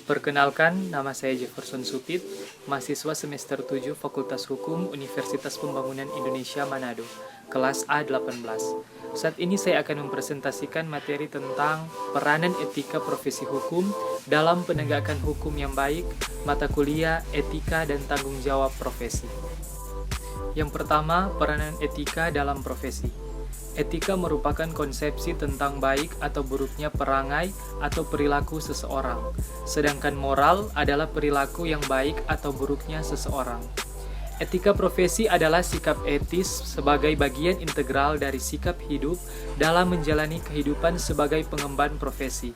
Perkenalkan, nama saya Jefferson Supit, mahasiswa semester 7 Fakultas Hukum Universitas Pembangunan Indonesia Manado, kelas A18. Saat ini saya akan mempresentasikan materi tentang peranan etika profesi hukum dalam penegakan hukum yang baik, mata kuliah, etika, dan tanggung jawab profesi. Yang pertama, peranan etika dalam profesi. Etika merupakan konsepsi tentang baik atau buruknya perangai atau perilaku seseorang, sedangkan moral adalah perilaku yang baik atau buruknya seseorang. Etika profesi adalah sikap etis sebagai bagian integral dari sikap hidup dalam menjalani kehidupan sebagai pengemban profesi.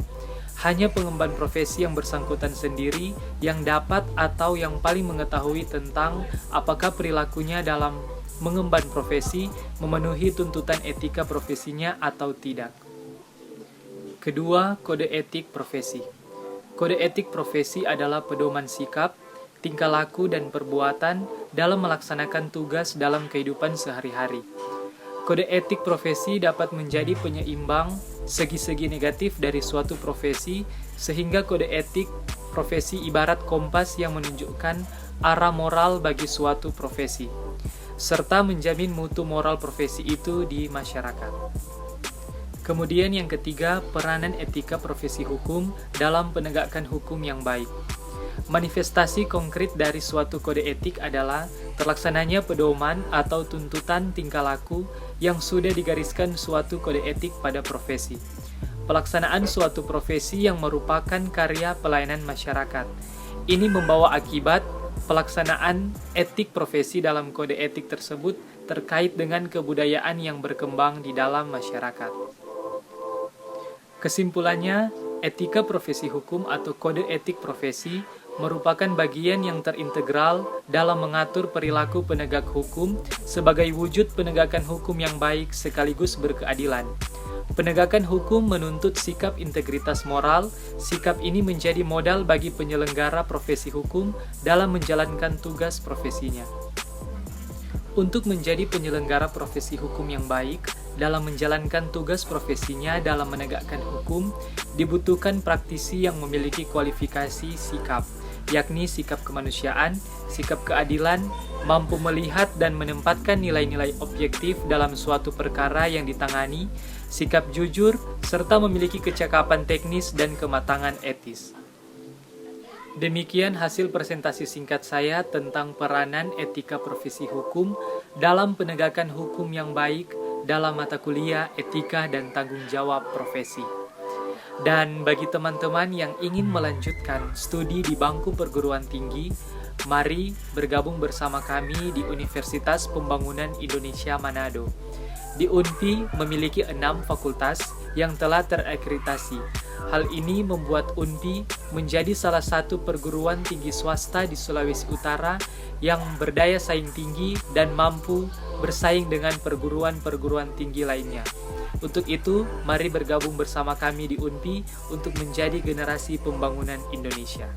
Hanya pengemban profesi yang bersangkutan sendiri yang dapat atau yang paling mengetahui tentang apakah perilakunya dalam mengemban profesi memenuhi tuntutan etika profesinya atau tidak. Kedua, kode etik profesi. Kode etik profesi adalah pedoman sikap, tingkah laku, dan perbuatan dalam melaksanakan tugas dalam kehidupan sehari-hari. Kode etik profesi dapat menjadi penyeimbang segi-segi negatif dari suatu profesi, sehingga kode etik profesi ibarat kompas yang menunjukkan arah moral bagi suatu profesi, serta menjamin mutu moral profesi itu di masyarakat. Kemudian yang ketiga, peranan etika profesi hukum dalam penegakan hukum yang baik. Manifestasi konkret dari suatu kode etik adalah terlaksananya pedoman atau tuntutan tingkah laku yang sudah digariskan suatu kode etik pada profesi. Pelaksanaan suatu profesi yang merupakan karya pelayanan masyarakat. Ini membawa akibat pelaksanaan etik profesi dalam kode etik tersebut terkait dengan kebudayaan yang berkembang di dalam masyarakat. Kesimpulannya, etika profesi hukum atau kode etik profesi merupakan bagian yang terintegral dalam mengatur perilaku penegak hukum sebagai wujud penegakan hukum yang baik sekaligus berkeadilan. Penegakan hukum menuntut sikap integritas moral. Sikap ini menjadi modal bagi penyelenggara profesi hukum dalam menjalankan tugas profesinya. Untuk menjadi penyelenggara profesi hukum yang baik dalam menjalankan tugas profesinya dalam menegakkan hukum, dibutuhkan praktisi yang memiliki kualifikasi sikap, yakni sikap kemanusiaan, sikap keadilan, mampu melihat dan menempatkan nilai-nilai objektif dalam suatu perkara yang ditangani, sikap jujur, serta memiliki kecakapan teknis dan kematangan etis. Demikian hasil presentasi singkat saya tentang peranan etika profesi hukum dalam penegakan hukum yang baik dalam mata kuliah etika dan tanggung jawab profesi. Dan bagi teman-teman yang ingin melanjutkan studi di bangku perguruan tinggi, mari bergabung bersama kami di Universitas Pembangunan Indonesia Manado. Di UNPI memiliki 6 fakultas yang telah terakreditasi. Hal ini membuat UNPI menjadi salah satu perguruan tinggi swasta di Sulawesi Utara yang berdaya saing tinggi dan mampu bersaing dengan perguruan-perguruan tinggi lainnya. Untuk itu, mari bergabung bersama kami di UNPI untuk menjadi generasi pembangunan Indonesia.